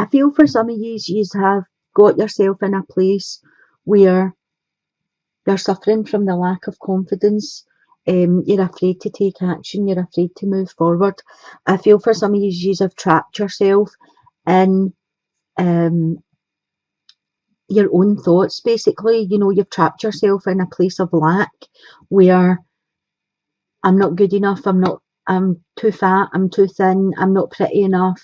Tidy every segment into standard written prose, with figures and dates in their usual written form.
I feel for some of you have got yourself in a place where you're suffering from the lack of confidence. You're afraid to take action. You're afraid to move forward. I feel for some of you have trapped yourself in your own thoughts, basically. You know, you've trapped yourself in a place of lack where I'm not good enough, I'm too fat, I'm too thin, I'm not pretty enough,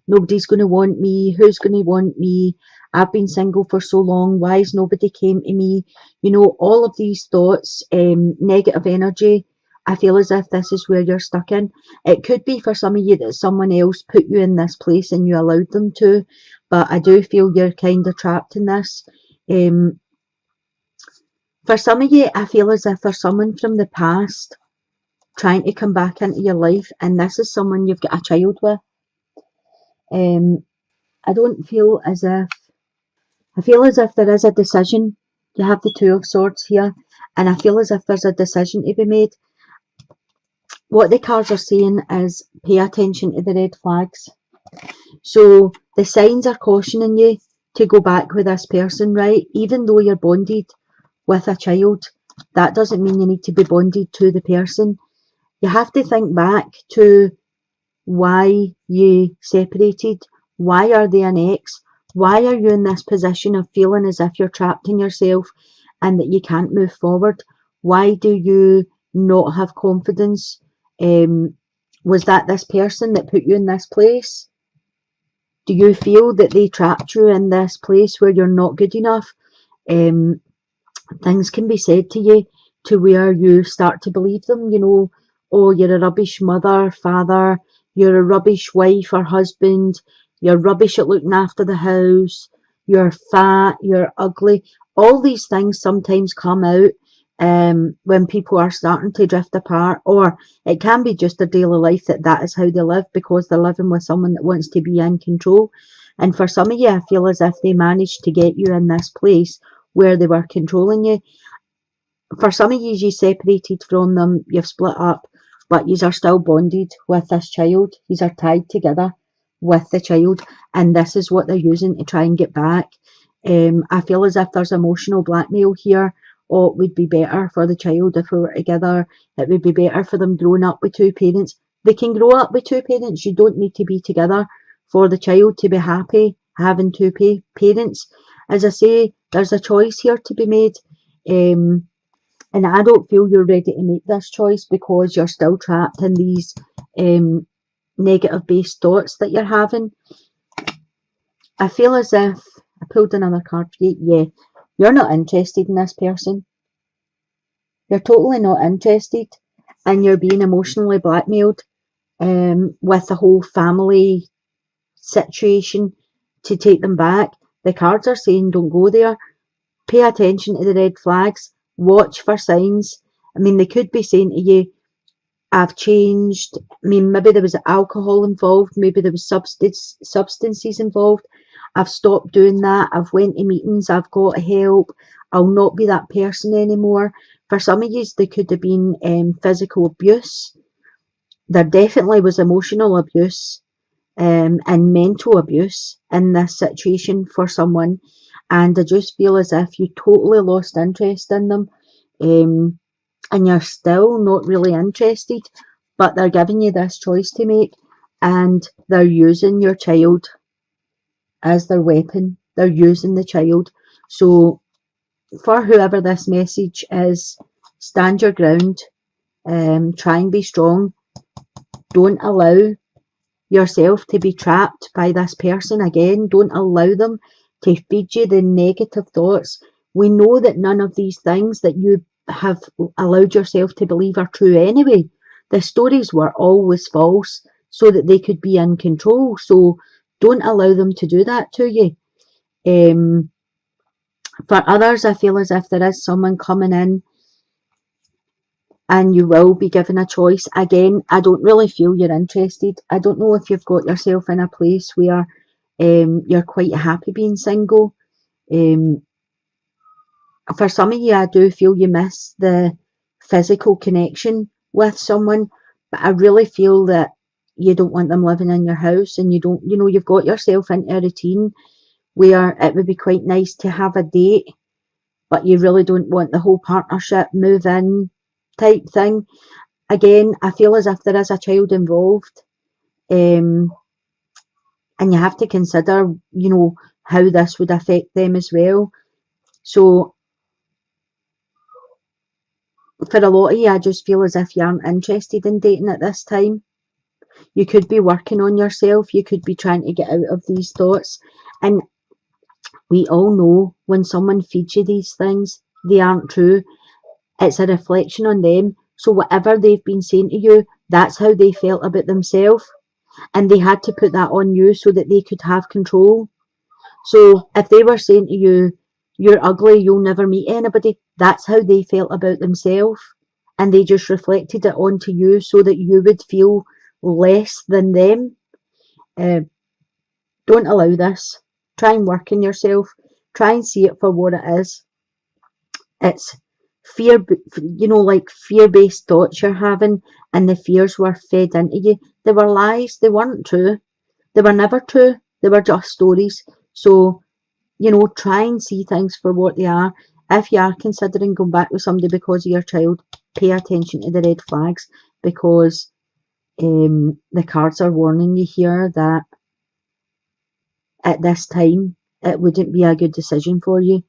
nobody's going to want me, who's going to want me, I've been single for so long, why has nobody came to me? You know, all of these thoughts, negative energy, I feel as if this is where you're stuck in. It could be for some of you that someone else put you in this place and you allowed them to, but I do feel you're kind of trapped in this. For some of you, I feel as if there's someone from the past trying to come back into your life, and this is someone you've got a child with. I don't feel as if, I feel as if there is a decision. You have the Two of Swords here, and I feel as if there's a decision to be made. What the cards are saying is pay attention to the red flags. So the signs are cautioning you to go back with this person, right? Even though you're bonded with a child, that doesn't mean you need to be bonded to the person. You have to think back to why you separated. Why are they an ex? Why are you in this position of feeling as if you're trapped in yourself and that you can't move forward? Why do you not have confidence? Was that this person that put you in this place? Do you feel that they trapped you in this place where you're not good enough? Things can be said to you to where you start to believe them, you know, oh, you're a rubbish mother, father, you're a rubbish wife or husband, you're rubbish at looking after the house, you're fat, you're ugly. All these things sometimes come out when people are starting to drift apart, or it can be just their daily life that is how they live because they're living with someone that wants to be in control. And for some of you, I feel as if they managed to get you in this place where they were controlling you. For some of you separated from them, you've split up, but you are still bonded with this child. You are tied together with the child, and this is what they're using to try and get back. I feel as if there's emotional blackmail here. Oh, it would be better for the child if we were together. It would be better for them growing up with two parents. They can grow up with two parents. You don't need to be together for the child to be happy having two parents. As I say, there's a choice here to be made. And I don't feel you're ready to make this choice because you're still trapped in these negative based thoughts that you're having. I feel as if I pulled another card for you. Yeah, you're not interested in this person. You're totally not interested, and you're being emotionally blackmailed with the whole family situation to take them back. The cards are saying don't go there. Pay attention to the red flags. Watch for signs. I mean, they could be saying to you, I've changed. I mean, maybe there was alcohol involved. Maybe there was substances involved. I've stopped doing that. I've went to meetings. I've got help. I'll not be that person anymore. For some of you, there could have been physical abuse. There definitely was emotional abuse and mental abuse in this situation for someone. And I just feel as if you totally lost interest in them. And you're still not really interested, but they're giving you this choice to make, and they're using your child as their weapon. They're using the child. So for whoever this message is, stand your ground, try and be strong. Don't allow yourself to be trapped by this person again. Don't allow them to feed you the negative thoughts. We know that none of these things that you have allowed yourself to believe are true anyway. The stories were always false so that they could be in control. So don't allow them to do that to you. For others, I feel as if there is someone coming in and you will be given a choice. Again, I don't really feel you're interested. I don't know if you've got yourself in a place where you're quite happy being single. For some of you, I do feel you miss the physical connection with someone, but I really feel that you don't want them living in your house, and you don't, you know, you've got yourself into a routine where it would be quite nice to have a date, but you really don't want the whole partnership move in type thing. Again, I feel as if there is a child involved, and you have to consider, you know, how this would affect them as well. So for a lot of you, I just feel as if you aren't interested in dating at this time. You could be working on yourself. You could be trying to get out of these thoughts. And we all know when someone feeds you these things, they aren't true. It's a reflection on them. So whatever they've been saying to you, that's how they felt about themselves. And they had to put that on you so that they could have control. So if they were saying to you, you're ugly, you'll never meet anybody, that's how they felt about themselves. And they just reflected it onto you so that you would feel less than them. Don't allow this. Try and work on yourself. Try and see it for what it is. It's fear, you know, like fear-based thoughts you're having, and the fears were fed into you. They were lies. They weren't true. They were never true. They were just stories. So, you know, try and see things for what they are. If you are considering going back with somebody because of your child, pay attention to the red flags, because the cards are warning you here that at this time it wouldn't be a good decision for you.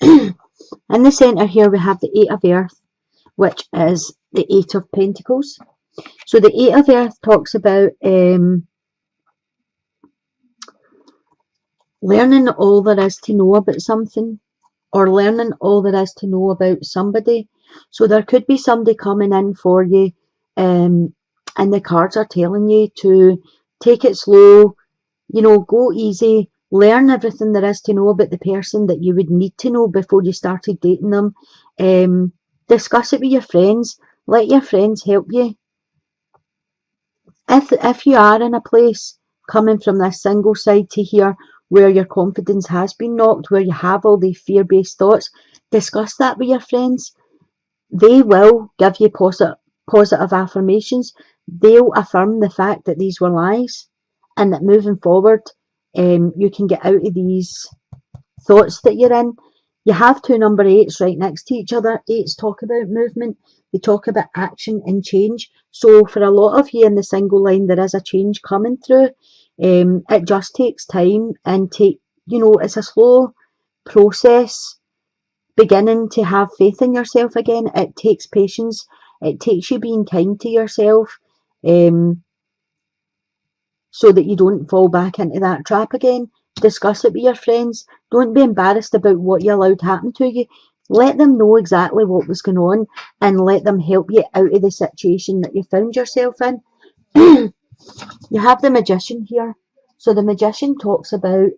In the centre here we have the Eight of Earth, which is the Eight of Pentacles. So the Eight of Earth talks about learning all there is to know about something, or learning all there is to know about somebody. So there could be somebody coming in for you, and the cards are telling you to take it slow, you know, go easy, learn everything there is to know about the person that you would need to know before you started dating them. Discuss it with your friends. Let your friends help you. If you are in a place coming from this single side to here where your confidence has been knocked, where you have all the fear-based thoughts, discuss that with your friends. They will give you positive affirmations. They'll affirm the fact that these were lies, and that moving forward, you can get out of these thoughts that you're in. You have two number eights right next to each other. Eights talk about movement. They talk about action and change. So for a lot of you in the single line, there is a change coming through. It just takes time, and it's a slow process. Beginning to have faith in yourself again. It takes patience. It takes you being kind to yourself, so that you don't fall back into that trap again. Discuss it with your friends. Don't be embarrassed about what you allowed happen to you. Let them know exactly what was going on, and let them help you out of the situation that you found yourself in. You have the Magician here. So the Magician talks about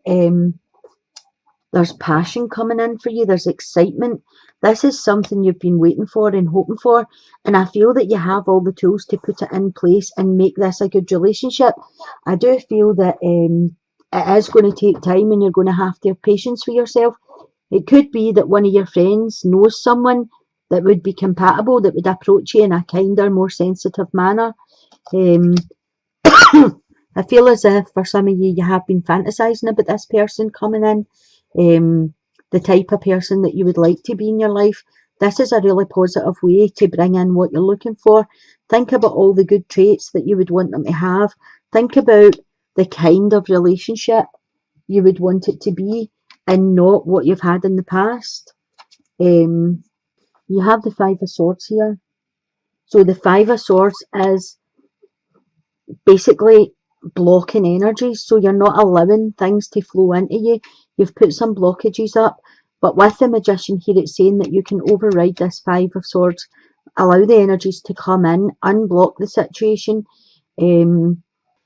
there's passion coming in for you. There's excitement. This is something you've been waiting for and hoping for. And I feel that you have all the tools to put it in place and make this a good relationship. I do feel that it is going to take time, and you're going to have to have patience with yourself. It could be that one of your friends knows someone that would be compatible, that would approach you in a kinder, more sensitive manner. I feel as if for some of you, you have been fantasizing about this person coming in, the type of person that you would like to be in your life. This is a really positive way to bring in what you're looking for. Think about all the good traits that you would want them to have. Think about the kind of relationship you would want it to be, and not what you've had in the past. You have the Five of Swords here. So the Five of Swords is basically blocking energies, so you're not allowing things to flow into you. You've put some blockages up, but with the Magician here, it's saying that you can override this Five of Swords, allow the energies to come in, unblock the situation.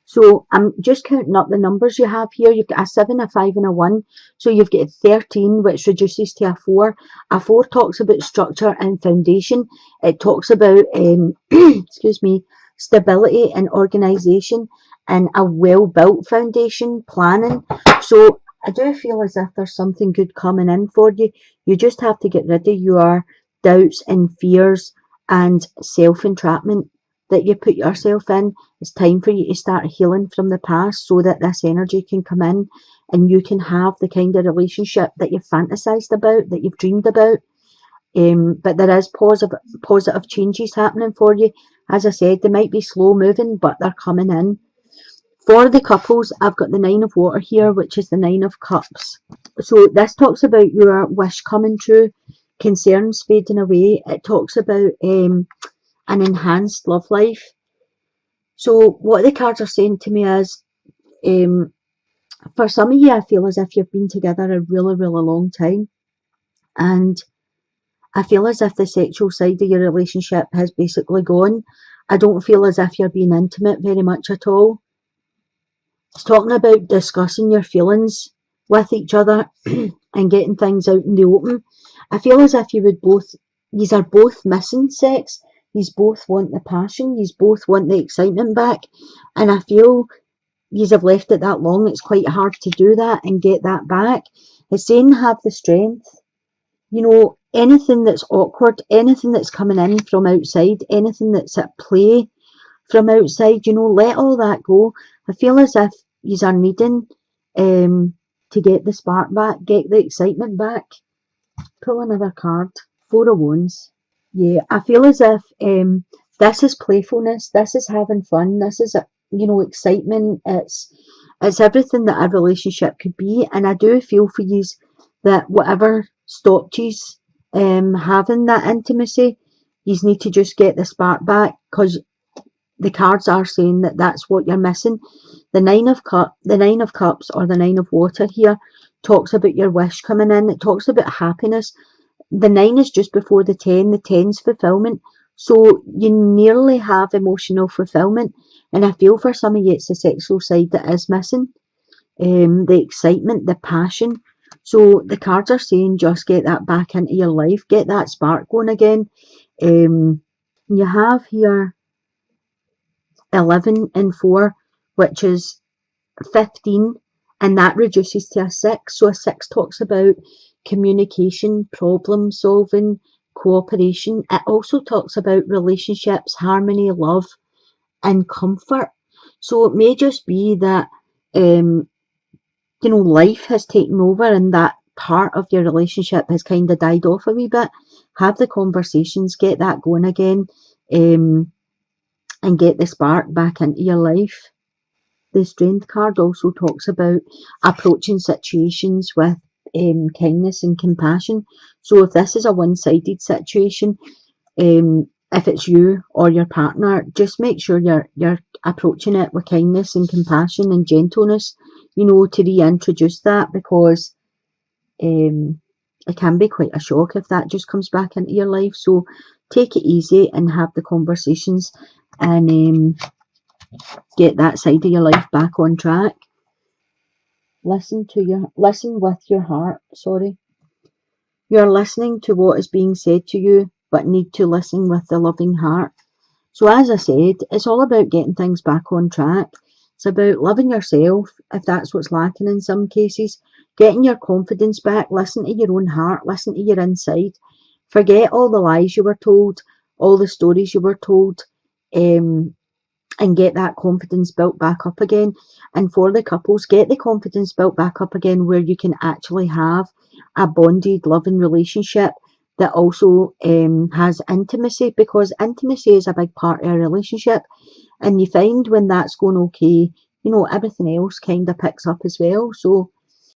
So I'm just counting up the numbers you have here. You've got a 7, a 5 and a 1. So you've got 13, which reduces to a 4. A 4 talks about structure and foundation. It talks about, excuse me, stability and organisation, and a well-built foundation, planning. So I do feel as if there's something good coming in for you. You just have to get rid of your doubts and fears and self-entrapment. that you put yourself in. It's time for you to start healing from the past so that this energy can come in and you can have the kind of relationship that you've fantasized about, that you've dreamed about. But there is positive changes happening for you. As I said, they might be slow moving, but they're coming in. For the couples, I've got the Nine of Water here, which is the Nine of Cups. So this talks about your wish coming true, concerns fading away. It talks about an enhanced love life. So what the cards are saying to me is, for some of you, I feel as if you've been together a really, really long time. And I feel as if the sexual side of your relationship has basically gone. I don't feel as if you're being intimate very much at all. It's talking about discussing your feelings with each other and getting things out in the open. I feel as if you are both missing sex. You both want the passion. You both want the excitement back. And I feel you have left it that long. It's quite hard to do that and get that back. It's saying have the strength. Anything that's awkward, anything that's coming in from outside, anything that's at play from outside, let all that go. I feel as if you are needing to get the spark back, get the excitement back. Pull another card. Four of Wands. Yeah, I feel as if this is playfulness, this is having fun, this is excitement. It's everything that a relationship could be, and I do feel for you that whatever stopped you having that intimacy, you need to just get the spark back, because the cards are saying that that's what you're missing. The Nine of Cups or the Nine of Water here talks about your wish coming in. It talks about happiness. The 9 is just before the 10. The 10's fulfillment. So you nearly have emotional fulfillment. And I feel for some of you it's the sexual side that is missing. The excitement, the passion. So the cards are saying just get that back into your life. Get that spark going again. You have here 11 and 4, which is 15, and that reduces to a 6. So a 6 talks about communication, problem solving, cooperation. It also talks about relationships, harmony, love, and comfort. So it may just be that life has taken over and that part of your relationship has kind of died off a wee bit. Have the conversations, get that going again, and get the spark back into your life. The Strength card also talks about approaching situations with kindness and compassion. So if this is a one-sided situation, if it's you or your partner, just make sure you're approaching it with kindness and compassion and gentleness, to reintroduce that, because it can be quite a shock if that just comes back into your life. So take it easy and have the conversations and get that side of your life back on track. Listen with your heart. You're listening to what is being said to you, but need to listen with the loving heart. So as I said, it's all about getting things back on track. It's about loving yourself, if that's what's lacking in some cases, getting your confidence back, listen to your own heart, listen to your inside. Forget all the lies you were told, all the stories you were told, and get that confidence built back up again. And for the couples, get the confidence built back up again where you can actually have a bonded, loving relationship that also has intimacy, because intimacy is a big part of a relationship. And you find when that's going okay, everything else kind of picks up as well. So